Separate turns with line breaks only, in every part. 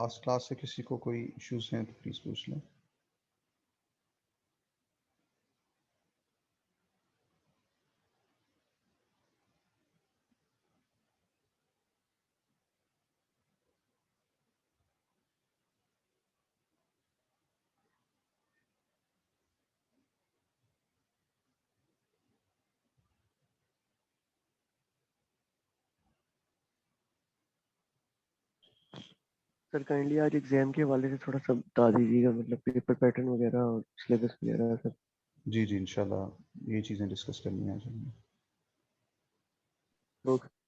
Last class से किसी को कोई इश्यूज हैं तो प्लीज पूछ लें।
सर काइंडली आज एग्जाम के हवाले से थोड़ा सा बता दीजिएगा, मतलब पेपर पैटर्न वगैरह और सिलेबस वगैरह सर।
जी जी, इंशाल्लाह ये चीज़ें डिस्कस करनी है आज हमने।
ओके।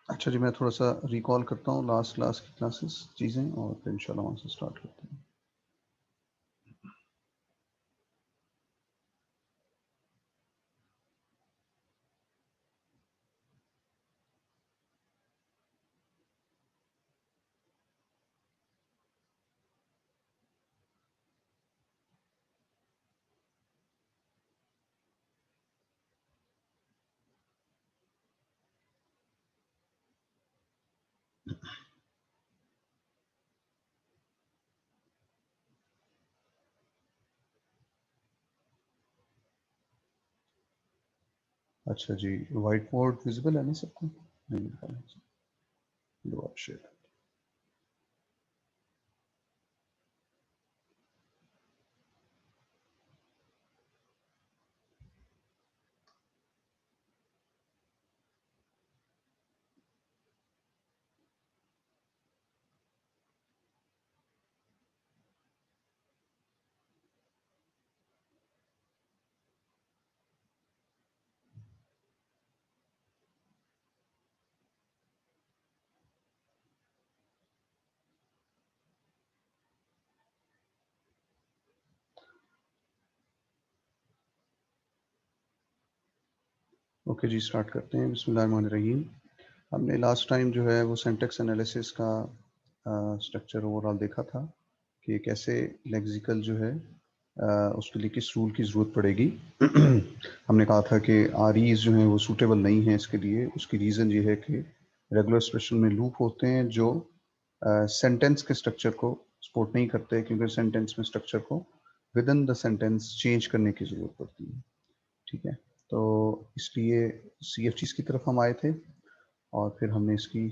अच्छा जी, मैं थोड़ा सा रिकॉल करता हूँ लास्ट क्लास की क्लासेस चीज़ें और फिर इंशाल्लाह वहाँ से स्टार्ट करते हैं। अच्छा जी, वाइट बोर्ड विजिबल है ना सबको? नहीं मिल रहा है। लो आप शेयर। ओके जी, स्टार्ट करते हैं। बिस्मिल्लाहिर्रहमानिर्रहीम। हमने लास्ट टाइम जो है वो सिंटैक्स एनालिसिस का स्ट्रक्चर ओवरऑल देखा था कि कैसे लेक्सिकल जो है उसके लिए किस रूल की ज़रूरत पड़ेगी। हमने कहा था कि आरईज जो हैं वो सूटेबल नहीं है इसके लिए। उसकी रीज़न ये है कि रेगुलर एक्सप्रेशन में लूप होते हैं जो सेंटेंस के स्ट्रक्चर को सपोर्ट नहीं करते, क्योंकि सेंटेंस में स्ट्रक्चर को with in the sentence change करने की ज़रूरत पड़ती है। ठीक है, तो इसलिए CFGs की तरफ हम आए थे और फिर हमने इसकी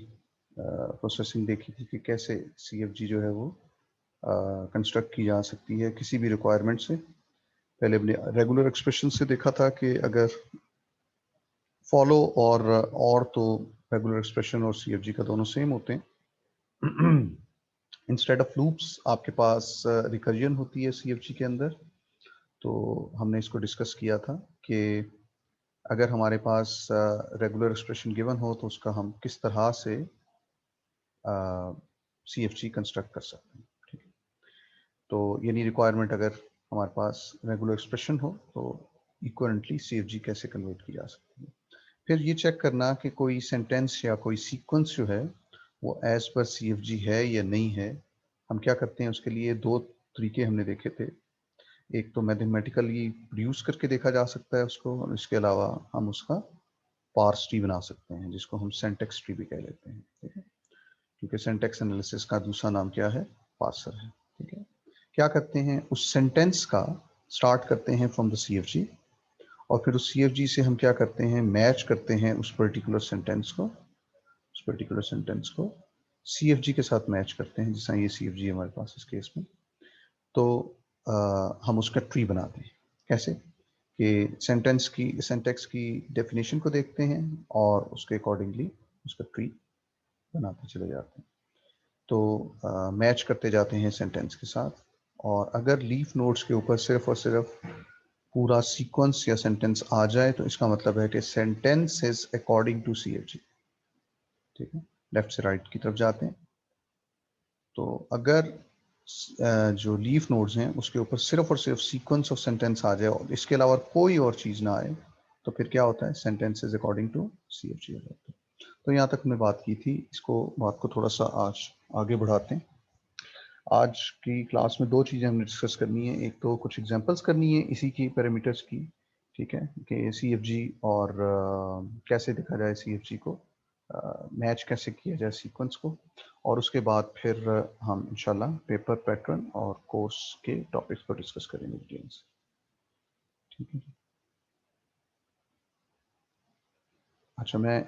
प्रोसेसिंग देखी थी कि कैसे CFG जो है वो कंस्ट्रक्ट की जा सकती है किसी भी रिक्वायरमेंट से। पहले हमने रेगुलर एक्सप्रेशन से देखा था कि अगर फॉलो और तो रेगुलर एक्सप्रेशन और CFG का दोनों सेम होते हैं। इंस्टेड ऑफ लूप्स आपके पास रिकर्जन होती है CFG के अंदर। तो हमने इसको डिस्कस किया था कि अगर हमारे पास रेगुलर एक्सप्रेशन गिवन हो तो उसका हम किस तरह से CFG कंस्ट्रक्ट कर सकते हैं। ठीक है, तो यानी रिक्वायरमेंट अगर हमारे पास रेगुलर एक्सप्रेशन हो तो इक्विवेलेंटली CFG कैसे कन्वर्ट की जा सकती है। फिर ये चेक करना कि कोई सेंटेंस या कोई सीक्वेंस जो है वो एज पर CFG है या नहीं है। हम क्या करते हैं, उसके लिए दो तरीके हमने देखे थे। एक तो मैथमेटिकली प्रोड्यूस करके देखा जा सकता है उसको, और इसके अलावा हम उसका पार्स ट्री बना सकते हैं जिसको हम सिंटैक्स ट्री भी कह लेते हैं। ठीक है, क्योंकि सिंटैक्स एनालिसिस का दूसरा नाम क्या है? पार्सर है। ठीक है, क्या करते हैं, उस सेंटेंस का स्टार्ट करते हैं फ्रॉम द CFG और फिर उस CFG से हम क्या करते हैं, मैच करते हैं उस पर्टिकुलर सेंटेंस को CFG के साथ मैच करते हैं। जैसा ये CFG है हमारे पास इस केस में, तो हम उसका ट्री बनाते हैं। कैसे कि सेंटेक्स की डेफिनेशन को देखते हैं और उसके अकॉर्डिंगली उसका ट्री बनाते चले जाते हैं। तो मैच करते जाते हैं सेंटेंस के साथ, और अगर लीफ नोड्स के ऊपर सिर्फ और सिर्फ पूरा सीक्वेंस या सेंटेंस आ जाए तो इसका मतलब है कि sentence is according to CFG। ठीक है, लेफ्ट से राइट की तरफ जाते हैं। तो अगर जो लीफ नोड्स हैं उसके ऊपर सिर्फ और सिर्फ सीक्वेंस ऑफ सेंटेंस आ जाए और इसके अलावा कोई और चीज़ ना आए, तो फिर क्या होता है, सेंटेंसेस अकॉर्डिंग टू CFG हो जाता है। तो यहाँ तक हमने बात की थी, इसको बात को थोड़ा सा आज आगे बढ़ाते हैं। आज की क्लास में दो चीज़ें हमने डिस्कस करनी है, एक तो कुछ एग्जांपल्स करनी है इसी की पैरामीटर्स की, ठीक है, कि CFG और कैसे देखा जाए CFG को, मैच कैसे किया जाए सीक्वेंस को, और उसके बाद फिर हम इंशाल्लाह पेपर पैटर्न और कोर्स के टॉपिक्स पर डिस्कस करेंगे डिटेल से, ठीक है। अच्छा, मैं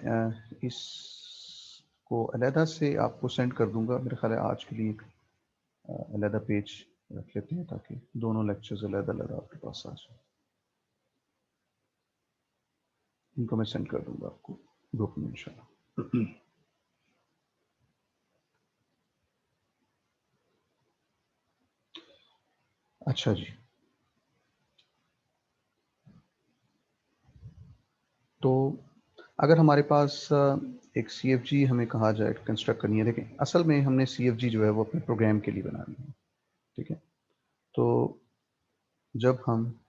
इसको अलहदा से आपको सेंड कर दूंगा, मेरा ख्याल है आज के लिए अलहदा पेज रख लेते हैं ताकि दोनों लेक्चर्स अलहदा अलहदा आपके पास आ जाए। इनको मैं सेंड कर दूंगा आपको ग्रुप में इंशाल्लाह। अच्छा जी, तो अगर हमारे पास एक CFG हमें कहा जाए कंस्ट्रक्ट करनी है, देखें असल में हमने CFG जो है वो अपने प्रोग्राम के लिए बनानी है, ठीक है। तो जब हम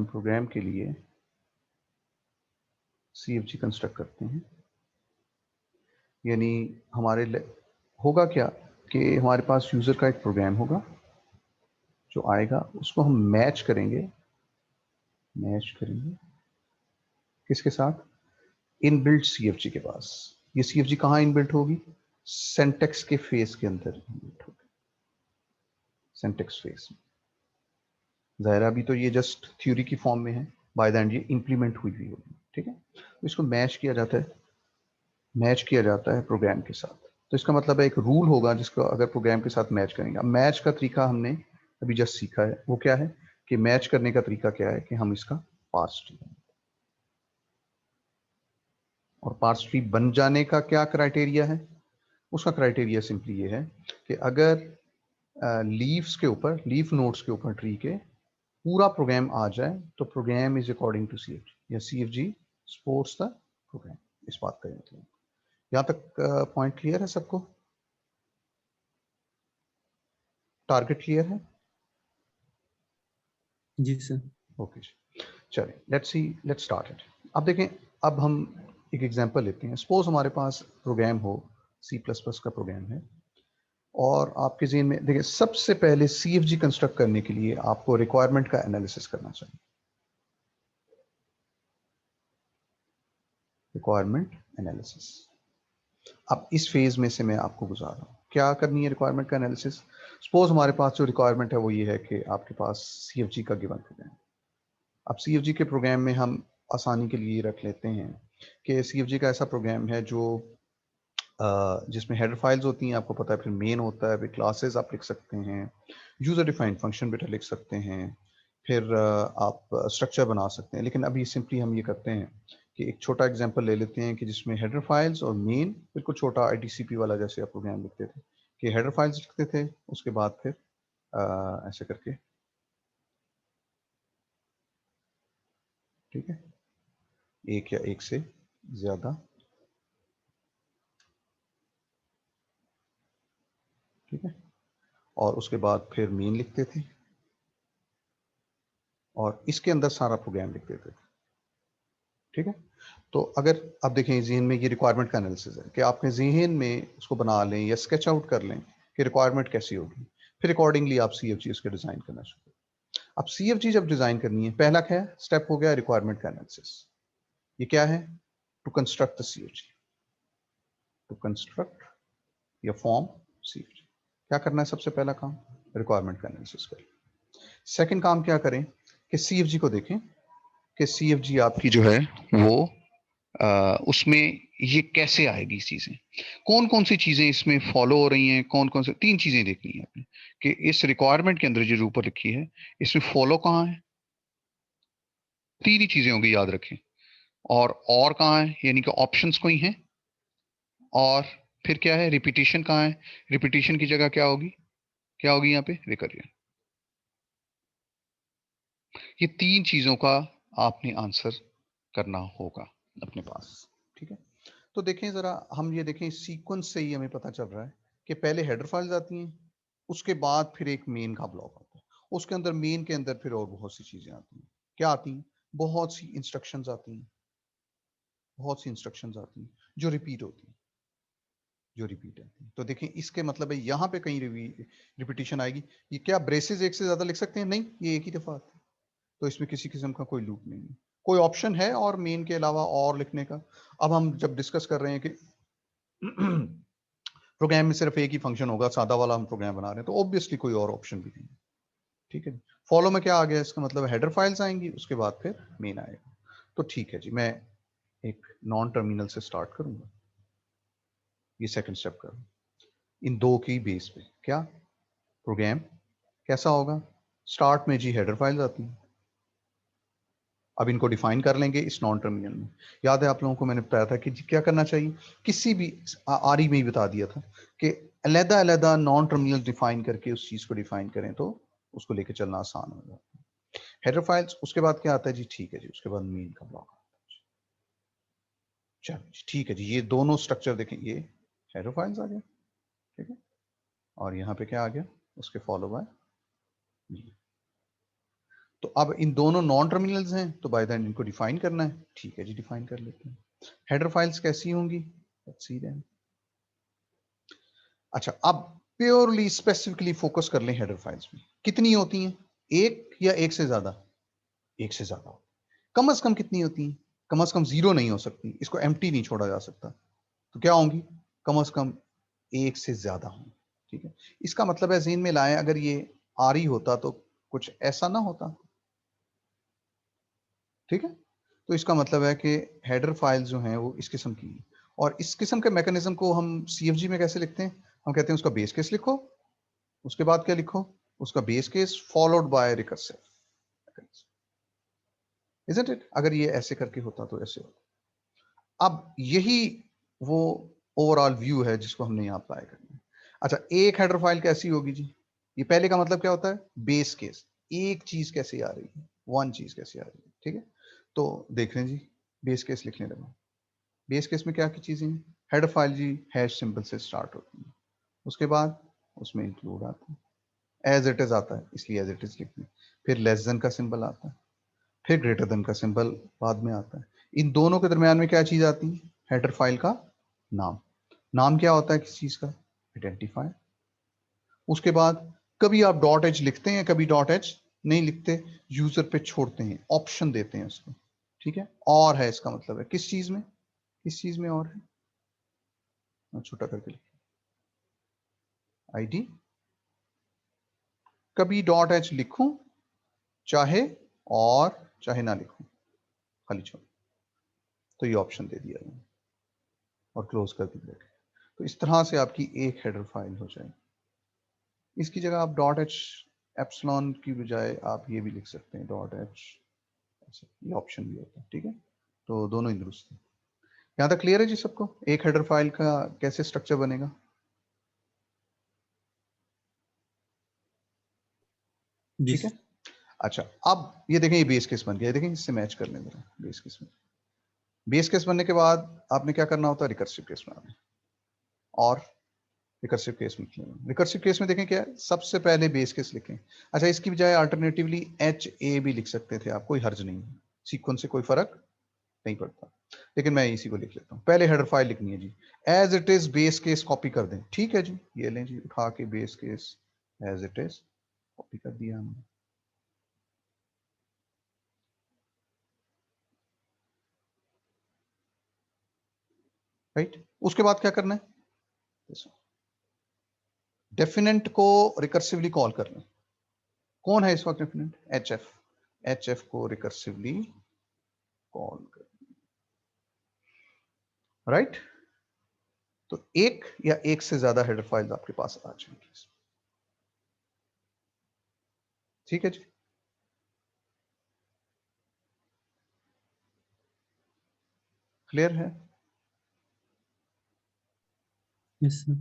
प्रोग्राम के लिए CFG कंस्ट्रक्ट करते हैं, यानी होगा क्या कि हमारे पास यूज़र का एक प्रोग्राम होगा जो आएगा, उसको हम मैच करेंगे किसके साथ, इनबिल्ट CFG के पास। ये CFG कहाँ इनबिल्ट होगी, सेंटेक्स के फेस के अंदर इनबिल्ट होगी, सेंटेक्स फेस में। ज़ाहिर अभी तो ये जस्ट थ्योरी की फॉर्म में है, बाय द एंड ये इंप्लीमेंट हुई होगी, ठीक है। तो इसको मैच किया जाता है प्रोग्राम के साथ। तो इसका मतलब है एक रूल होगा जिसको अगर प्रोग्राम के साथ मैच करेंगे। अब मैच का तरीका हमने अभी जस्ट सीखा है, वो क्या है कि मैच करने का तरीका क्या है कि हम इसका पार्स ट्री, और पार्स ट्री बन जाने का क्या क्राइटेरिया है, उसका क्राइटेरिया सिंपली ये है कि अगर लीफ नोड्स के ऊपर ट्री के पूरा प्रोग्राम आ जाए तो program is according to CFG या CFG सपोर्ट्स द प्रोग्राम। इस बात का मतलब यहाँ तक पॉइंट क्लियर है सबको, टारगेट क्लियर है?
जी सर।
ओके, चलिए लेट्स स्टार्ट इट। अब देखें, अब हम एक एग्जांपल लेते हैं। सपोज हमारे पास प्रोग्राम हो, C++ का प्रोग्राम है, और आपके ज़हन में देखिए सबसे पहले CFG कंस्ट्रक्ट करने के लिए आपको रिक्वायरमेंट का एनालिसिस करना चाहिए। रिक्वायरमेंट एनालिसिस, अब इस फेज में से मैं आपको गुजार रहा हूँ, क्या करनी है रिक्वायरमेंट का एनालिसिस। सपोज हमारे पास जो रिक्वायरमेंट है वो ये है कि आपके पास CFG का गिवन प्रोग्राम। अब CFG के प्रोग्राम में हम आसानी के लिए रख लेते हैं कि CFG का ऐसा प्रोग्राम है जो जिसमें हेडर फाइल्स होती हैं, आपको पता है, फिर मेन होता है, फिर क्लासेस आप लिख सकते हैं, यूजर डिफाइंड फंक्शन बेटा लिख सकते हैं, फिर आप स्ट्रक्चर बना सकते हैं। लेकिन अभी सिंपली हम ये करते हैं कि एक छोटा एग्जांपल ले लेते हैं कि जिसमें हेडर फाइल्स और मेन बिल्कुल छोटा ITCP वाला जैसे आप प्रोग्राम लिखते थे कि हेडर फाइल्स लिखते थे, उसके बाद फिर ऐसे करके, ठीक है, एक या एक से ज्यादा, ठीक है, और उसके बाद फिर मेन लिखते थे और इसके अंदर सारा प्रोग्राम लिख देते थे, ठीक है। तो अगर आप देखें जहन में, ये रिक्वायरमेंट का एनालिसिस है कि आपने जहन में उसको बना लें या स्केच आउट कर लें कि रिक्वायरमेंट कैसी होगी, फिर अकॉर्डिंगली आप CFG उसके डिजाइन करना शुरू करें। अब CFG जब डिजाइन करनी है, पहला क्या स्टेप हो गया, रिक्वायरमेंट का एनालिसिस। ये क्या है, to construct the CFG, to construct या फॉर्म CFG। क्या करना है सबसे पहला काम, रिक्वायरमेंट का एनालिसिस करें। सेकंड काम क्या करें कि CFG को देखें कि CFG आपकी जो है वो उसमें ये कैसे आएगी चीजें, कौन कौन सी चीजें इसमें फॉलो हो रही हैं, कौन कौन से, तीन चीजें देखनी है आपने कि इस रिक्वायरमेंट के अंदर जो ऊपर लिखी है इसमें फॉलो कहाँ है, तीन ही चीजें होंगी याद रखें, और कहाँ है यानी कि ऑप्शंस कोई हैं, और फिर क्या है, रिपीटिशन कहाँ है, रिपीटिशन की जगह क्या होगी यहाँ पे, रिकरियन। ये तीन चीजों का आपने आंसर करना होगा अपने पास, ठीक है। तो देखें जरा, हम ये देखें सीक्वेंस से ही हमें पता चल रहा है कि पहले हेडर फाइल्स आती हैं, उसके बाद फिर एक मेन का ब्लॉक आता है, उसके अंदर मेन के अंदर फिर और बहुत सी चीजें आती हैं। क्या आती हैं? बहुत सी इंस्ट्रक्शंस आती हैं, बहुत सी इंस्ट्रक्शंस आती हैं जो रिपीट होती हैं, जो रिपीट आती हैं। तो देखें इसके मतलब है यहाँ पे कहीं रिपीटिशन आएगी। ये क्या ब्रेसेस एक से ज्यादा लिख सकते हैं? नहीं, ये एक ही दफा आती है। तो इसमें किसी किस्म का कोई लूप नहीं है। कोई ऑप्शन है और मेन के अलावा और लिखने का? अब हम जब डिस्कस कर रहे हैं कि प्रोग्राम में सिर्फ एक ही फंक्शन होगा, सादा वाला हम प्रोग्राम बना रहे हैं, तो ऑब्वियसली कोई और ऑप्शन भी नहीं है। ठीक है, फॉलो में क्या आ गया? इसका मतलब हेडर फाइल्स आएंगी, उसके बाद फिर मेन आएगा। तो ठीक है जी, मैं एक नॉन टर्मिनल से स्टार्ट करूंगा, ये सेकंड स्टेप करूँ इन दो की बेस पे। क्या प्रोग्राम कैसा होगा? स्टार्ट में जी हेडर फाइल्स आती हैं, अब इनको डिफाइन कर लेंगे इस नॉन टर्मिनल में। याद है आप लोगों को मैंने बताया था कि क्या करना चाहिए, किसी भी आरी में ही बता दिया था कि अलहदा अलहदा नॉन टर्मिनल डिफाइन करके उस चीज को डिफाइन करें तो उसको लेके चलना आसान हो जाता है। हेडर फाइल्स, उसके बाद क्या आता है जी? ठीक है जी, उसके बाद मेन का ब्लॉक आता है। चलो ठीक है जी, ये दोनों स्ट्रक्चर देखें, ये हेडर फाइल्स आ गया, ठीक है, और यहाँ पे क्या आ गया? उसके फॉलो बाय। तो अब इन दोनों नॉन टर्मिनल्स हैं, तो बाय देन इनको डिफाइन करना है। ठीक है जी, डिफाइन कर लेते हैं। हेडर फाइल्स कैसी होंगी? Let's see then. अच्छा, अब प्योरली स्पेसिफिकली फोकस कर लें हेडर फाइल्स में। कितनी होती हैं? एक या एक से ज्यादा? एक से ज्यादा। कम से कम कितनी होती हैं? कम से कम 0 नहीं हो सकती, इसको एम्प्टी नहीं छोड़ा जा सकता। तो क्या होंगी? कम से कम एक से ज्यादा होंगी। ठीक है, इसका मतलब है ज़हन में लाएं, अगर ये आरी होता तो कुछ ऐसा ना होता। ठीक है, तो इसका मतलब है कि हेडर फाइल जो हैं वो इस किस्म की, और इस किस्म के मैकेनिज्म को हम CFG में कैसे लिखते हैं? हम कहते हैं उसका बेस केस लिखो, उसके बाद क्या लिखो? उसका base case followed by recursive, isn't it? अगर ये ऐसे करके होता तो ऐसे होता। अब यही वो ओवरऑल व्यू है जिसको हमने यहाँ अप्लाई करना है। अच्छा, एक हेडर फाइल कैसी होगी जी? ये पहले का मतलब क्या होता है? बेस केस, एक चीज कैसे आ रही है, वन चीज कैसे आ रही है। ठीक है, तो देख रहे हैं जी, बेस केस लिखने लगा। बेस केस में क्या की चीजें हैं? हेडर फाइल जी हैश सिंबल से स्टार्ट होती है, उसके बाद उसमें इंक्लूड आता है, एज इट इज आता है इसलिए एज इट इज लिखना है, फिर लेस देन का सिंबल आता है, फिर ग्रेटर देन का सिंबल बाद में आता है। इन दोनों के दरमियान में क्या चीज आती है? हेडर फाइल का नाम। नाम क्या होता है किस चीज का? आइडेंटिफायर। उसके बाद कभी आप डॉट एच लिखते हैं, कभी डॉट एच नहीं लिखते, यूजर पे छोड़ते हैं, ऑप्शन देते हैं उसको। ठीक है, और है इसका मतलब है किस चीज में, किस चीज में और है? छोटा करके लिखिए, आईडी। कभी डॉट एच लिखूं चाहे, और चाहे ना लिखूं, खाली छोड़, तो ये ऑप्शन दे दिया मैंने और क्लोज कर दिया। तो इस तरह से आपकी एक हेडर फाइल हो जाए। इसकी जगह आप डॉट एच एप्सिलॉन की बजाय आप ये भी लिख सकते हैं, डॉट एच, ये ऑप्शन भी होता है। ठीक है, तो दोनों ही दुरुस्त है। यहाँ तक क्लियर है जी सबको, एक हेडर फाइल का कैसे स्ट्रक्चर बनेगा? ठीक है, अच्छा, अब ये देखें, ये बेस केस बन गया, देखें इससे मैच कर लें जरा बेस केस में। बेस केस बनने के बाद आपने क्या करना होता है? रिकर्सिव केस बनाना, और रिकर्सिव केस में लिखें। रिकर्सिव केस में देखें क्या है? सबसे पहले बेस केस लिखें। अच्छा, इसकी बजाय अल्टरनेटिवली HA भी लिख सकते थे आप, कोई हर्ज नहीं है, सीक्वेंस से कोई फर्क नहीं पड़ता, लेकिन मैं इसी को लिख लेता हूँ। पहले हेडर फाइल लिखनी है जी, as it is base case copy कर दें। ठीक है जी, ये लें जी, उठा के base case as it is copy कर दिया हमने। राइट, उसके बाद क्या करना है? डेफिनेंट को रिकर्सिवली कॉल कर लें। कौन है इस वक्त डेफिनेंट? HF। HF को रिकर्सिवली कॉल कर, राइट। तो एक या एक से ज्यादा हेडर फाइल आपके पास आ जाएंगी। ठीक है जी, क्लियर है?
Yes sir.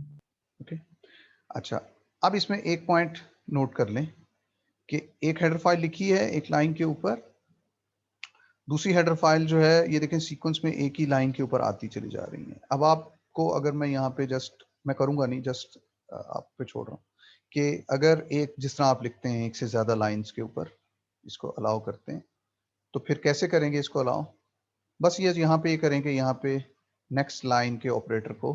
ओके, अच्छा, अब इसमें एक पॉइंट नोट कर लें कि एक हेडर फाइल लिखी है एक लाइन के ऊपर, दूसरी हेडर फाइल जो है ये देखें सीक्वेंस में एक ही लाइन के ऊपर आती चली जा रही है। अब आपको अगर मैं यहाँ पे जस्ट, मैं करूँगा नहीं, जस्ट आप पे छोड़ रहा हूँ कि अगर एक, जिस तरह आप लिखते हैं एक से ज़्यादा लाइंस के ऊपर इसको अलाउ करते हैं, तो फिर कैसे करेंगे इसको अलाउ? बस ये यहाँ पे ये करेंगे, यहाँ पे नेक्स्ट लाइन के ऑपरेटर को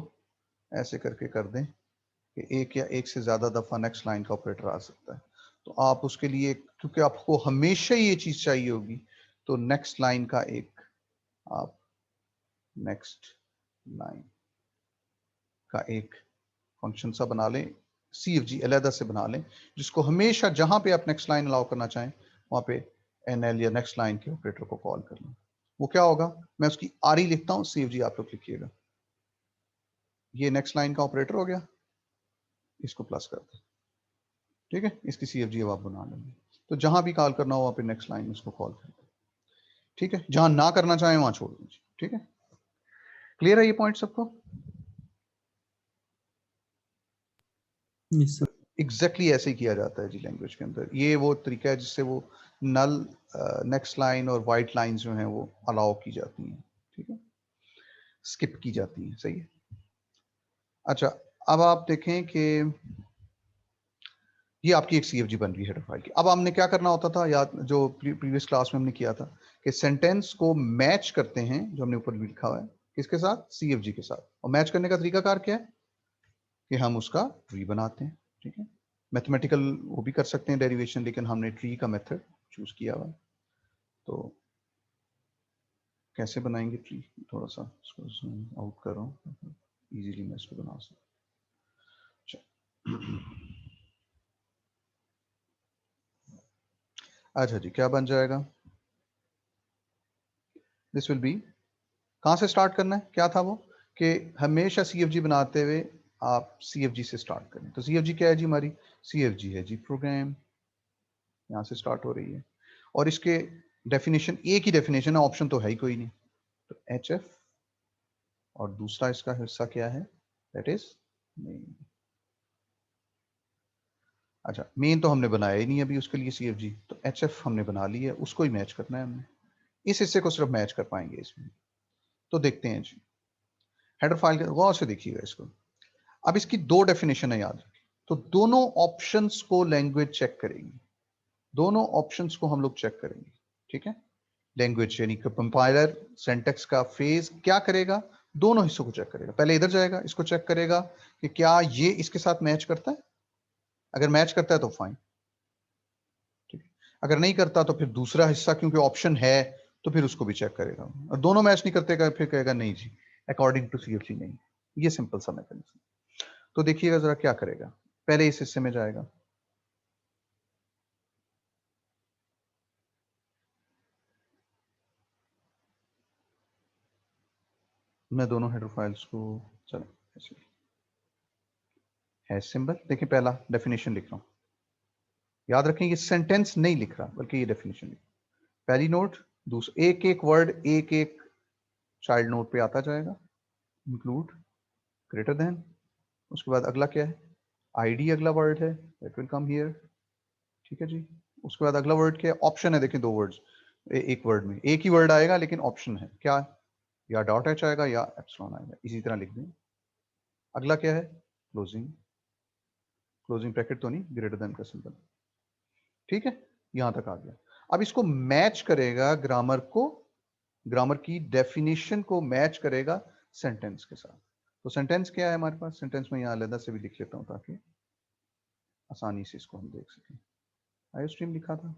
ऐसे करके कर दें कि एक या एक से ज़्यादा दफ़ा नेक्स्ट लाइन का ऑपरेटर आ सकता है। तो आप उसके लिए, क्योंकि आपको हमेशा ये चीज़ चाहिए होगी, तो नेक्स्ट लाइन का एक आप नेक्स्ट लाइन का एक फंक्शन सा बना लें, CFG अलहदा से बना लें, जिसको हमेशा जहां पे आप नेक्स्ट लाइन अलाउ करना चाहें वहां पे NL या नेक्स्ट लाइन के ऑपरेटर को कॉल कर लें। वो क्या होगा, मैं उसकी RE लिखता हूं, CFG आप लोग लिखिएगा। ये नेक्स्ट लाइन का ऑपरेटर हो गया, इसको प्लस कर दें, ठीक है। इसकी CFG अब आप बना लेंगे, तो जहां भी कॉल करना हो वहां पे नेक्स्ट लाइन उसको कॉल कर दें, ठीक है। जहां ना करना चाहें वहां छोड़ दीजिए, ठीक है। क्लियर है ये पॉइंट सबको? एग्जैक्टली ऐसे ही किया जाता है जी लैंग्वेज के अंदर। ये वो तरीका है जिससे वो नल, नेक्स्ट लाइन और वाइट लाइन जो हैं वो अलाउ की जाती हैं, ठीक है, स्किप की जाती हैं, सही है। अच्छा, अब आप देखें कि ये आपकी एक CFG बन रही है हेडर फाइल की। अब हमने क्या करना होता था, याद जो प्रीवियस क्लास में हमने किया था कि सेंटेंस को मैच करते हैं, जो हमने ऊपर भी लिखा हुआ है, किसके साथ? CFG के साथ। और मैच करने का तरीकाकार क्या है कि हम उसका ट्री बनाते हैं, ठीक है। मैथमेटिकल वो भी कर सकते हैं डेरिवेशन, लेकिन हमने ट्री का मेथड चूज किया हुआ है। तो कैसे बनाएंगे ट्री, थोड़ा सा इसको जूम आउट कर रहा हूँ, इजीली मैं इसको बना सकता। अच्छा जी, क्या बन जाएगा? दिस विल बी, कहाँ से स्टार्ट करना है, क्या था वो कि हमेशा CFG बनाते हुए आप CFG से स्टार्ट करें। तो CFG क्या है जी हमारी? CFG है जी प्रोग्राम, यहाँ से स्टार्ट हो रही है। और इसके डेफिनेशन, एक ही डेफिनेशन है, ऑप्शन तो है ही कोई नहीं। तो HF और दूसरा इसका हिस्सा क्या है, दैट इज मेन। अच्छा, मेन तो हमने बनाया ही नहीं अभी उसके लिए CFG, तो HF हमने बना लिया है, उसको ही मैच करना है हमने। इस हिस्से को सिर्फ मैच कर पाएंगे इसमें। तो देखते हैं जी, हेडर फाइल गौर से देखिएगा इसको। अब इसकी दो डेफिनेशन है, याद रखिए। तो दोनों ऑप्शंस को लैंग्वेज चेक करेगी, दोनों ऑप्शंस को हम लोग चेक करेंगे, ठीक है। लैंग्वेज यानी कि कंपाइलर सिंटैक्स का फेज क्या करेगा, दोनों हिस्सों को चेक करेगा। पहले इधर जाएगा, इसको चेक करेगा कि क्या ये इसके साथ मैच करता है, अगर मैच करता है तो फाइन, ठीक है। अगर नहीं करता तो फिर दूसरा हिस्सा, क्योंकि ऑप्शन है, तो फिर उसको भी चेक करेगा। और दोनों मैच नहीं करते फिर कहेगा नहीं जी, अकॉर्डिंग टू CFG नहीं। ये सिंपल सा मैकेनिज्म। तो देखिएगा जरा क्या करेगा, पहले इस हिस्से में जाएगा, मैं दोनों हेडर फाइल्स को, चलो ऐसे है सिंबल, देखिए पहला डेफिनेशन लिख रहा हूं, याद रखें ये सेंटेंस नहीं लिख रहा बल्कि ये डेफिनेशन लिख रहा। पहली नोट, दूसरा, एक एक वर्ड एक एक चाइल्ड नोट पे आता जाएगा, इंक्लूड, ग्रेटर देन, उसके बाद अगला क्या है, ID अगला वर्ड है, दैट विल कम हियर, ठीक है जी। उसके बाद अगला वर्ड क्या है, ऑप्शन है, देखिए दो वर्ड्स एक वर्ड में, एक ही वर्ड आएगा लेकिन ऑप्शन है, क्या, या डॉट एच आएगा या एप्सिलॉन आएगा, इसी तरह लिख दें। अगला क्या है, क्लोजिंग, क्लोजिंग ब्रैकेट तो नहीं, ग्रेटर देन का सिंबल, ठीक है। यहां तक आ गया। अब इसको मैच करेगा ग्रामर को, ग्रामर की डेफिनेशन को मैच करेगा सेंटेंस के साथ। तो सेंटेंस क्या है हमारे पास, सेंटेंस में यहां अलग से भी लिख लेता हूं ताकि आसानी से इसको हम देख सकें। आईओस्ट्रीम लिखा था,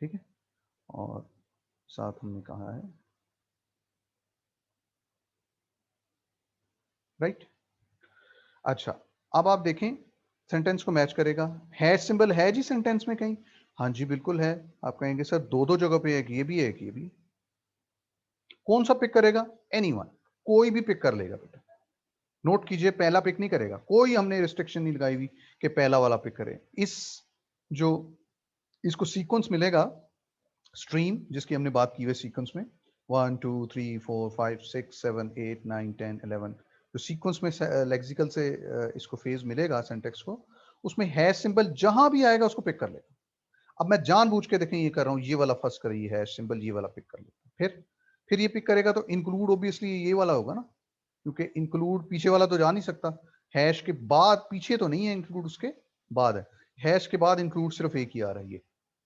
ठीक है, और साथ हमने कहा है राइट। अच्छा, अब आप देखें सेंटेंस को मैच करेगा, है सिंबल है जी सेंटेंस में कहीं, हाँ जी बिल्कुल है। आप कहेंगे सर दो दो जगह पे एक ये भी है, एक ये भी, कौन सा पिक करेगा, एनीवन, कोई भी पिक कर लेगा बेटा। नोट कीजिए, पहला पिक नहीं करेगा, कोई हमने रिस्ट्रिक्शन नहीं लगाई हुई कि पहला वाला पिक करे। इस जो इसको सीक्वेंस मिलेगा, स्ट्रीम जिसकी हमने बात की हुई सीक्वेंस में 1 2 3 4 5 6 7 8 9 10 11, जो सीक्वेंस में लेक्सिकल से इसको फेज मिलेगा सेंटेक्स को, उसमें है सिंबल जहां भी आएगा उसको पिक कर लेगा। अब मैं जानबूझ के देखें ये कर रहा हूँ, ये वाला फर्स्ट कर, ये है सिंबल, ये वाला पिक कर लेता हूँ, फिर ये पिक करेगा तो इंक्लूड ऑब्वियसली ये वाला होगा ना, क्योंकि इंक्लूड पीछे वाला तो जा नहीं सकता, हैश के बाद पीछे तो नहीं है, इंक्लूड उसके बाद है, हैश के बाद इंक्लूड सिर्फ एक ही आ रहा है ये,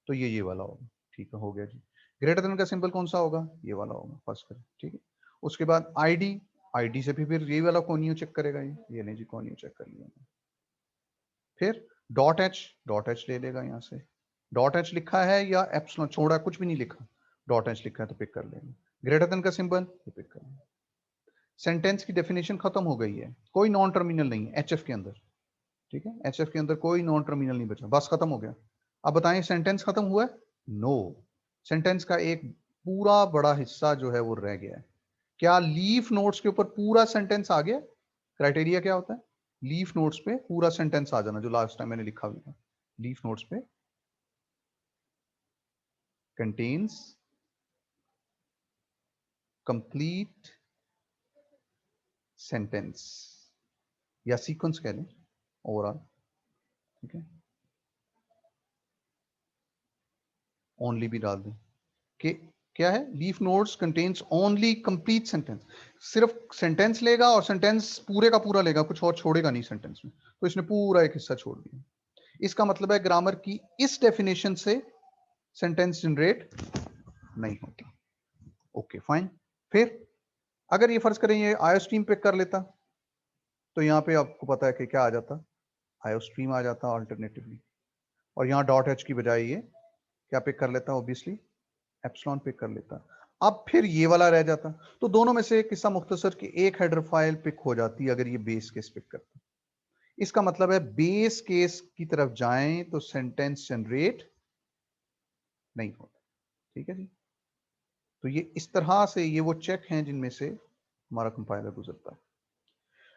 तो ये वाला होगा। ठीक है, हो गया जी। ग्रेटर देन का सिंबल कौन सा होगा, ये वाला होगा फर्स्ट करें। ठीक है, उसके बाद आईडी, आईडी से भी फिर ये वाला कोनियो चेक करेगा, ये नहीं जी, कोनियो चेक कर लिया। फिर डॉट एच ले लेगा, यहाँ से डॉट एच लिखा है या एप्सिलॉन छोड़ा, कुछ भी नहीं लिखा, डॉट एच लिखा है तो पिक कर लेंगे। ग्रेटर देन का सिंबल, ये पिक कर लेंगे। सेंटेंस की डेफिनेशन खत्म हो गई है, कोई नॉन टर्मिनल नहीं है एचएफ के अंदर। ठीक है, एचएफ के अंदर कोई नॉन टर्मिनल नहीं बचा, बस खत्म हो गया। अब बताएं सेंटेंस खत्म हुआ है? नो, सेंटेंस का एक पूरा बड़ा हिस्सा जो है वो रह गया है। क्या लीफ नोट्स के ऊपर पूरा सेंटेंस आ गया? क्राइटेरिया क्या होता है? लीफ नोट्स पे पूरा सेंटेंस आ जाना, जो लास्ट टाइम मैंने लिखा हुआ था। लीफ नोट्स पे कंटेन्स कंप्लीट सेंटेंस या सीक्वेंस कह लें ओवरऑल। ठीक है, ओनली भी डाल दें कि क्या है, leaf notes contains only complete sentence, सिर्फ सेंटेंस लेगा और सेंटेंस पूरे का पूरा लेगा, कुछ और छोड़ेगा नहीं सेंटेंस में, तो इसने पूरा एक हिस्सा छोड़ दिया। इसका मतलब है ग्रामर की इस डेफिनेशन से सेंटेंस जनरेट नहीं होता। Okay fine. फिर अगर ये फर्ज करें ये आयो स्ट्रीम पिक कर लेता, तो यहाँ पे आपको पता है कि क्या आ जाता, आयो स्ट्रीम आ जाता अल्टरनेटिवली, और यहाँ डॉट एच की बजाय ये क्या पिक कर लेता, ऑब्वियसली एप्सिलॉन पिक कर लेता। अब फिर ये वाला रह जाता, तो दोनों में से किस्सा मुख्तसर की एक हेडर फाइल पिक हो जाती अगर ये बेस केस पिक करता। इसका मतलब है बेस केस की तरफ जाएं तो सेंटेंस जनरेट नहीं होता। ठीक है जी, तो ये इस तरह से ये वो चेक हैं जिनमें से हमारा कंपाइलर गुजरता है।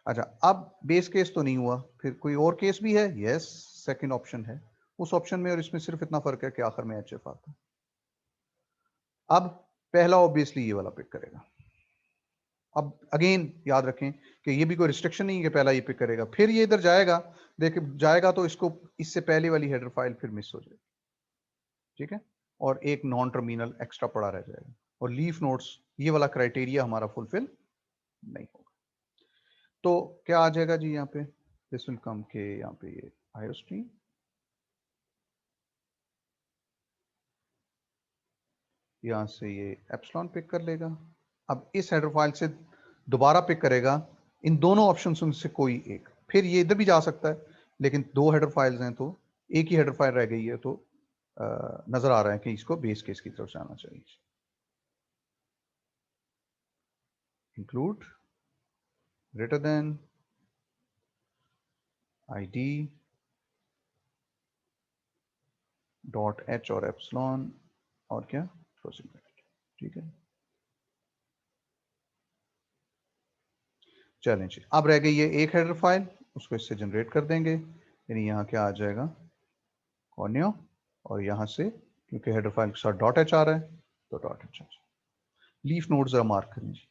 अच्छा, अब बेस केस तो नहीं हुआ, फिर कोई और केस भी है? यस, सेकंड ऑप्शन है। उस ऑप्शन में और इसमें सिर्फ इतना फर्क है कि आखिर में एचएफ आता है। अब पहला ऑब्वियसली ये वाला पिक करेगा। अब अगेन याद रखें कि ये भी कोई रिस्ट्रिक्शन नहीं है कि पहला ये पिक करेगा, फिर ये इधर जाएगा, देख जाएगा तो इसको इससे पहले वाली हेडर फाइल फिर मिस हो जाएगी। ठीक है, और एक नॉन टर्मिनल एक्स्ट्रा पड़ा रह जाएगा, और लीफ नोट्स ये वाला क्राइटेरिया हमारा फुलफिल नहीं होगा। तो क्या आ जाएगा जी यहाँ पे, दिस विल कम के यहाँ पे ये आयो स्ट्रीम, यहाँ से ये एप्सिलॉन पिक कर लेगा। अब इस हेडर फाइल से दोबारा पिक करेगा इन दोनों ऑप्शंस में से कोई एक, फिर ये इधर भी जा सकता है, लेकिन दो हेडर फाइल्स हैं तो एक ही हेडर फाइल रह गई है, तो नजर आ रहा है कि इसको बेस केस की तरफ जाना चाहिए। Include greater than ID dot H और एप्सिलॉन और क्या क्लोजिंग ब्रैकेट। ठीक है, चलें जी, अब रह गई ये एक हेडर फाइल, उसको इससे जनरेट कर देंगे, यानी यहाँ क्या आ जाएगा, कॉन्यो, और यहाँ से क्योंकि हेडर फाइल के साथ डॉट एच आ रहा है तो डॉट एच आ जाए। लीफ नोड जरा मार्क करें जी,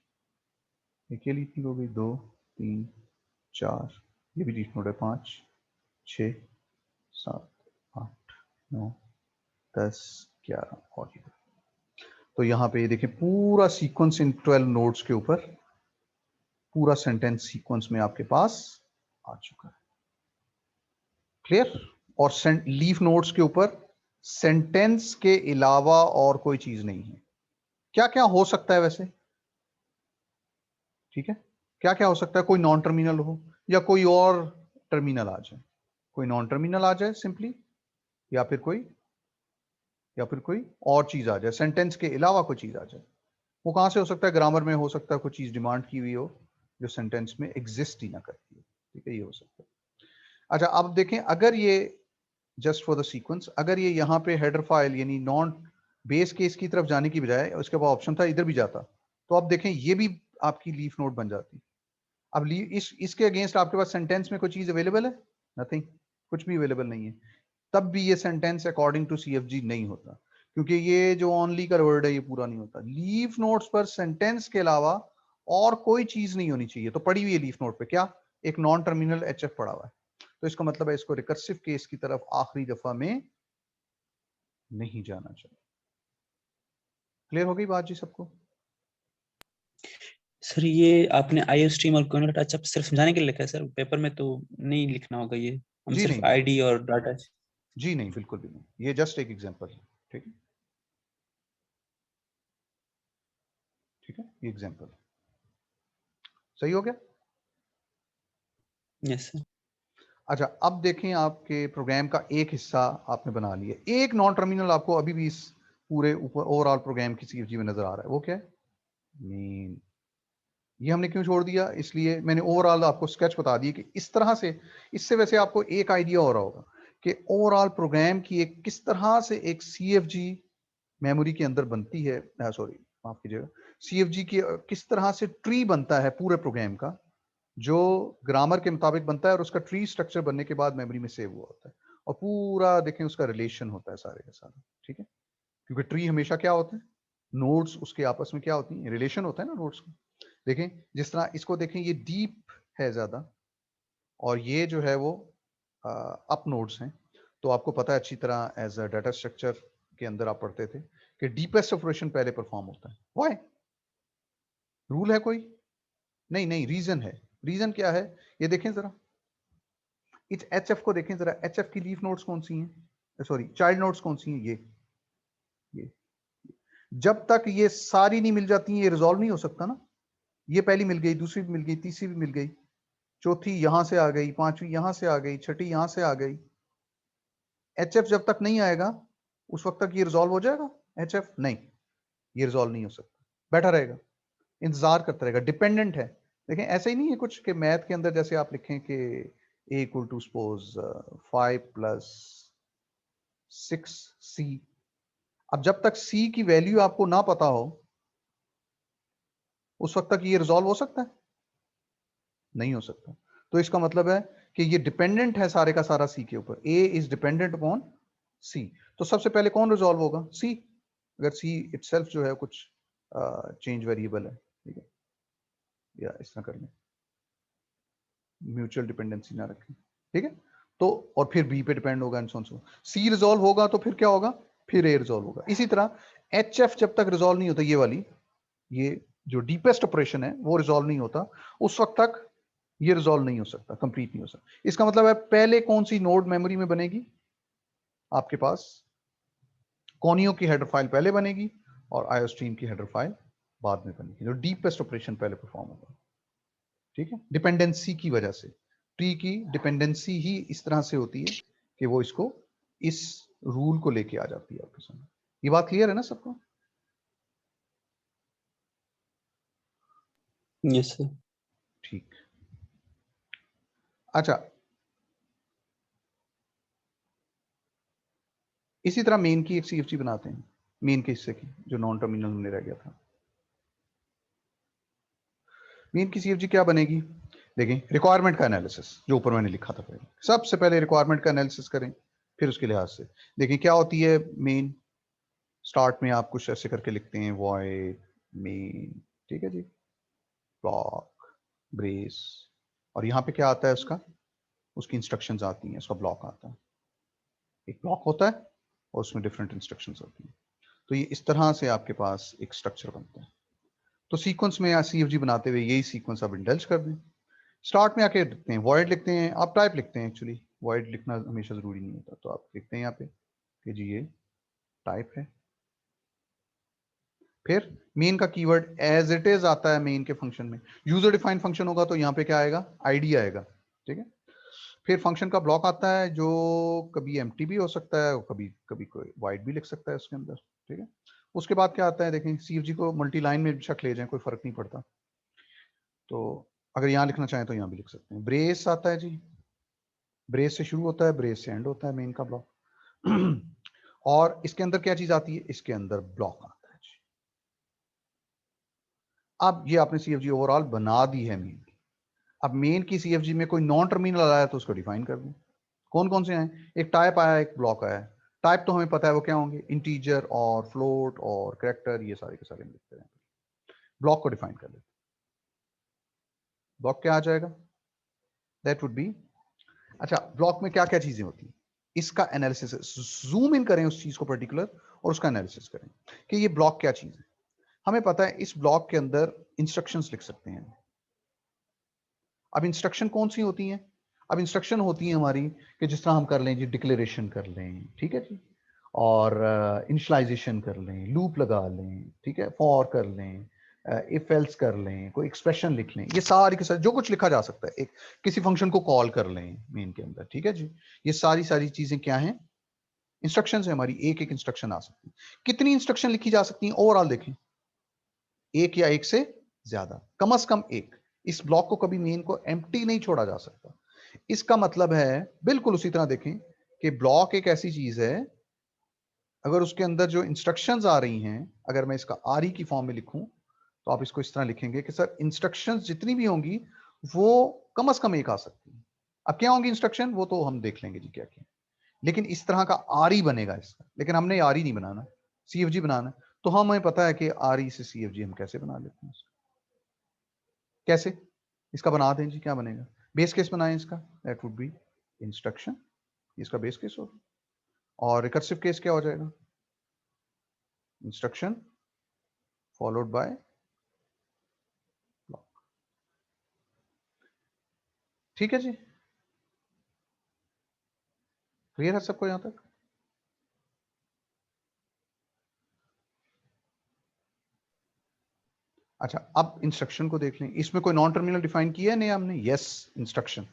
ये लीफ नोड हो गई 2 3 4, ये भी लीफ नोड है 5 6 7 8 9 10 11 और ये। तो यहाँ पे ये देखें पूरा सीक्वेंस इन 12 नोड्स के ऊपर पूरा सेंटेंस सीक्वेंस में आपके पास आ चुका है। क्लियर? और लीफ नोड्स के ऊपर सेंटेंस के अलावा और कोई चीज नहीं है। क्या क्या हो सकता है वैसे? ठीक है, क्या क्या हो सकता है? कोई नॉन टर्मिनल हो या कोई और टर्मिनल आ जाए, कोई नॉन टर्मिनल आ जाए सिंपली, या फिर कोई और चीज आ जाए, सेंटेंस के अलावा कोई चीज आ जाए। वो कहां से हो सकता है? ग्रामर में हो सकता है कोई चीज डिमांड की हुई हो जो सेंटेंस में एग्जिस्ट ही ना करती हो। ठीक है, ये हो सकता है। अच्छा, अब देखें अगर ये जस्ट फॉर द सीक्वेंस, अगर ये यहाँ पे हेडर फाइल यानी नॉन बेस केस की तरफ जाने की बजाय उसके पास ऑप्शन था इधर भी जाता, तो अब देखें ये भी आपकी लीफ नोड बन जाती। अब इसके अगेंस्ट आपके पास सेंटेंस में कोई चीज अवेलेबल है? नथिंग, कुछ भी अवेलेबल नहीं है, तब भी ये सेंटेंस अकॉर्डिंग टू सीएफजी नहीं होता, क्योंकि ये जो ओनली का वर्ड है ये पूरा नहीं होता। लीफ नोट्स पर सेंटेंस के अलावा और कोई चीज नहीं होनी चाहिए, तो पड़ी हुई है लीफ नोट पे क्या? एक नॉन टर्मिनल एचएफ पड़ा हुआ है, तो इसका मतलब है इसको रिकर्सिव केस की तरफ आखिरी दफा में नहीं जाना चाहिए। क्लियर हो गई बात जी सबको?
सर ये आपने आईओ स्ट्रीम और कोइन टचअप सिर्फ समझाने के लिए लिखा है सर, पेपर में तो नहीं लिखना होगा ये, हम
जी
सिर्फ
नहीं,
आईडी और डाटा।
जी नहीं, बिल्कुल भी नहीं, ये जस्ट एक एग्जांपल है। ठीक है, ठीक है, ये एग्जांपल सही हो गया।
Yes sir.
अच्छा, अब देखें आपके प्रोग्राम का एक हिस्सा आपने बना लिया, एक नॉन टर्मिनल आपको अभी भी इस पूरे ऊपर ओवरऑल प्रोग्राम की सीएफजी में नजर आ रहा है, वो क्या है? मेन। ये हमने क्यों छोड़ दिया? इसलिए मैंने ओवरऑल आपको स्केच बता दिया कि इस तरह से, इससे वैसे आपको एक आइडिया हो रहा होगा कि ओवरऑल प्रोग्राम की एक किस तरह से एक सीएफजी मेमोरी के अंदर बनती है, सॉरी माफ कीजिएगा, सीएफजी की किस तरह से ट्री बनता है पूरे प्रोग्राम का, जो ग्रामर के मुताबिक बनता है और उसका ट्री स्ट्रक्चर बनने के बाद मेमोरी में सेव हुआ होता है, और पूरा देखें उसका रिलेशन होता है सारे का सारा। ठीक है, क्योंकि ट्री हमेशा क्या होता है, नोड्स उसके आपस में क्या होती है, रिलेशन होता है ना नोड्स का। देखें जिस तरह इसको देखें, ये डीप है ज्यादा और ये जो है वो अप नोड्स हैं, तो आपको पता है अच्छी तरह एज अ डाटा स्ट्रक्चर के अंदर आप पढ़ते थे कि डीपेस्ट ऑपरेशन पहले परफॉर्म होता है। व्हाई? रूल है कोई? नहीं नहीं, रीजन है। रीजन क्या है, ये देखें जरा, इस एच एफ को देखें जरा, एच एफ की लीफ नोड्स कौन सी हैं, सॉरी चाइल्ड नोड्स कौन सी हैं, ये जब तक ये सारी नहीं मिल जाती ये रिजॉल्व नहीं हो सकता ना। ये पहली मिल गई, दूसरी भी मिल गई, तीसरी भी मिल गई, चौथी यहां से आ गई, पांचवी यहां से आ गई, छठी यहां से आ गई। एच एफ जब तक नहीं आएगा उस वक्त तक ये रिजॉल्व हो जाएगा? एच एफ नहीं, ये रिजॉल्व नहीं हो सकता, बैठा रहेगा, इंतजार करता रहेगा, डिपेंडेंट है। देखें ऐसा ही नहीं है कुछ कि मैथ के अंदर जैसे आप लिखें कि a equal to suppose 5 plus 6c। अब जब तक c की वैल्यू आपको ना पता हो उस वक्त तक ये रिजॉल्व हो सकता है? नहीं हो सकता। तो इसका मतलब है कि ये डिपेंडेंट है सारे का सारा सी के ऊपर, ए इज डिपेंडेंट अपॉन सी। तो सबसे पहले कौन रिजॉल्व होगा? सी, अगर सी इटसेल्फ जो है कुछ चेंज वेरिएबल है। ठीक है, या इस तरह कर लें, म्यूचुअल डिपेंडेंसी ना रखें। ठीक है, तो और फिर बी पे डिपेंड होगा and so on so. C resolve होगा तो फिर क्या होगा, फिर ए रिजॉल्व होगा। इसी तरह एच एफ जब तक रिजॉल्व नहीं होता, ये वाली, ये जो डीपेस्ट ऑपरेशन है वो रिजॉल्व नहीं होता, उस वक्त तक ये रिजॉल्व नहीं हो सकता, कंप्लीट नहीं हो सकता। इसका मतलब है पहले कौन सी नोड मेमोरी में बनेगी? आपके पास कोनियो की हेडर फाइल पहले बनेगी और आईओ स्ट्रीम की हेडर फाइल बाद में बनेगी, जो डीपेस्ट ऑपरेशन पहले परफॉर्म होगा। ठीक है, डिपेंडेंसी की वजह से, ट्री की डिपेंडेंसी ही इस तरह से होती है कि वो इसको इस रूल को लेके आ जाती है आपके सामने। ये बात क्लियर है ना सबको?
Yes sir.
ठीक। अच्छा, इसी तरह मेन की एक सीएफजी बनाते हैं, मेन के हिस्से की जो नॉन टर्मिनल में रह गया था। मेन की सीएफजी क्या बनेगी? देखिए, रिक्वायरमेंट का एनालिसिस जो ऊपर मैंने लिखा था पहले, सबसे पहले रिक्वायरमेंट का एनालिसिस करें, फिर उसके लिहाज से देखिए क्या होती है मेन। स्टार्ट में आप कुछ ऐसे करके लिखते हैं, वॉइड मेन, ठीक है जी, ब्लॉक, ब्रेस, और यहाँ पे क्या आता है उसका, उसकी इंस्ट्रक्शंस आती हैं, उसका ब्लॉक आता है, एक ब्लॉक होता है और उसमें डिफरेंट इंस्ट्रक्शंस होती हैं। तो ये इस तरह से आपके पास एक स्ट्रक्चर बनता है। तो सीक्वेंस में या सीएफजी बनाते हुए यही सीक्वेंस आप इंडल्ज कर दें। स्टार्ट में आके लिखते हैं वॉइड, लिखते हैं, आप टाइप लिखते हैं, एक्चुअली वॉइड लिखना हमेशा जरूरी नहीं होता, तो आप लिखते हैं यहाँ पे कि जी ये टाइप है। फिर मेन का कीवर्ड एज इट इज आता है मेन के फंक्शन में। यूजर डिफाइंड फंक्शन होगा तो यहाँ पे क्या आएगा, आईडी आएगा। ठीक है, फिर फंक्शन का ब्लॉक आता है जो कभी एम्प्टी भी हो सकता है और कभी कभी कोई वाइड भी लिख सकता है उसके अंदर। ठीक है, उसके बाद क्या आता है, देखें सीएफजी को मल्टी लाइन में बेशक ले जाएं, कोई फर्क नहीं पड़ता, तो अगर यहाँ लिखना चाहें तो यहाँ भी लिख सकते हैं। ब्रेस आता है जी, ब्रेस से शुरू होता है, ब्रेस से एंड होता है मेन का ब्लॉक। और इसके अंदर क्या चीज आती है, इसके अंदर ब्लॉक आता है जी। अब ये आपने सीएफजी ओवरऑल बना दी है मेन की। अब मेन की सीएफजी में कोई नॉन टर्मिनल आया तो उसको डिफाइन कर दें। कौन कौन से हैं, एक टाइप आया, एक ब्लॉक आया। टाइप तो हमें पता है वो क्या होंगे, इंटीजर और फ्लोट और कैरेक्टर, ये सारे के सारे लिखते हैं। ब्लॉक को डिफाइन कर लेते, ब्लॉक क्या आ जाएगा, दैट वुड बी, अच्छा ब्लॉक में क्या क्या चीजें होती हैं, इसका एनालिसिस, जूम इन करें उस चीज को पर्टिकुलर और उसका एनालिसिस करें कि ये ब्लॉक क्या चीज है। हमें पता है इस ब्लॉक के अंदर इंस्ट्रक्शंस लिख सकते हैं। अब इंस्ट्रक्शन कौन सी होती हैं? अब इंस्ट्रक्शन होती है हमारी कि जिस तरह हम कर लें जी, डिक्लेरेशन कर लें, ठीक है जी, और इनिशियलाइजेशन कर लें, लूप लगा लें, ठीक है, फॉर कर लें, इफ एल्स कर लें, कोई एक्सप्रेशन लिख लें, ये सारी के साथ जो कुछ लिखा जा सकता है, एक किसी फंक्शन को कॉल कर लें मेन के अंदर, ठीक है जी, ये सारी चीजें क्या हैं? इंस्ट्रक्शन है हमारी। एक एक इंस्ट्रक्शन आ सकती है। कितनी इंस्ट्रक्शन लिखी जा सकती है ओवरऑल देखें? एक या एक से ज्यादा, कम से कम एक। इस ब्लॉक को कभी मेन को एम्प्टी नहीं छोड़ा जा सकता। इसका मतलब है बिल्कुल उसी तरह देखें कि ब्लॉक एक ऐसी चीज है, अगर उसके अंदर जो इंस्ट्रक्शंस आ रही हैं, अगर मैं इसका आरई की फॉर्म में लिखूं तो आप इसको इस तरह लिखेंगे कि सर इंस्ट्रक्शंस जितनी भी होंगी वो कम से कम एक आ सकती है। अब क्या होंगी इंस्ट्रक्शन, वो तो हम देख लेंगे जी क्या क्या, लेकिन इस तरह का आरई बनेगा इसका। लेकिन हमने आरई नहीं बनाना, सीएफजी बनाना, तो हमें पता है कि आरई से सीएफजी हम कैसे बना लेते हैं। कैसे इसका बना दें जी, क्या बनेगा? बेस केस बनाएं इसका, दैट वुड बी इंस्ट्रक्शन, इसका बेस केस होगा। और रिकर्सिव केस क्या हो जाएगा? Instruction followed by block. ठीक है जी, क्लियर है सबको यहां तक? अच्छा, अब इंस्ट्रक्शन को देख लें। इसमें कोई नॉन टर्मिनल डिफाइन किया है नहीं हमने? Yes, instruction.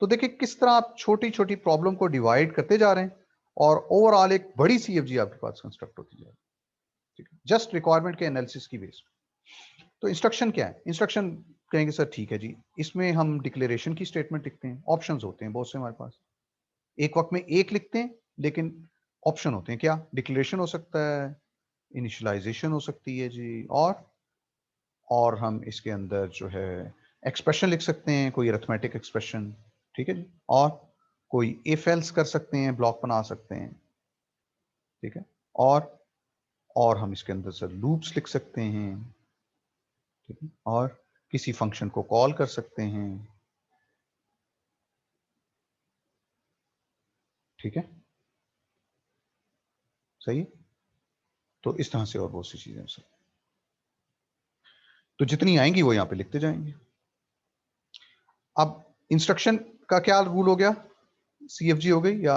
तो देखिए किस तरह आप छोटी छोटी प्रॉब्लम को डिवाइड करते जा रहे हैं और ओवरऑल एक बड़ी सीएफजी आपके पास कंस्ट्रक्ट होती जा रही है, ठीक है, जस्ट रिक्वायरमेंट के एनालिसिस की बेस। तो इंस्ट्रक्शन क्या है? इंस्ट्रक्शन कहेंगे सर ठीक है जी, इसमें हम डिक्लेरेशन की स्टेटमेंट लिखते हैं, ऑप्शंस होते हैं बहुत से हमारे पास, एक वक्त में एक लिखते हैं, लेकिन ऑप्शन होते हैं। क्या? डिक्लेरेशन हो सकता है, इनिशियलाइजेशन हो सकती है जी, और हम इसके अंदर जो है एक्सप्रेशन लिख सकते हैं, कोई अरिथमेटिक एक्सप्रेशन, ठीक है जी, और कोई इफ एल्स कर सकते हैं, ब्लॉक बना सकते हैं, ठीक है, और हम इसके अंदर सर लूप्स लिख सकते हैं, ठीक है, और किसी फंक्शन को कॉल कर सकते हैं, ठीक है, सही है। तो इस तरह से और बहुत सी चीजें सर, तो जितनी आएंगी वो यहां पे लिखते जाएंगे। अब इंस्ट्रक्शन का क्या रूल हो गया? सीएफजी हो गई या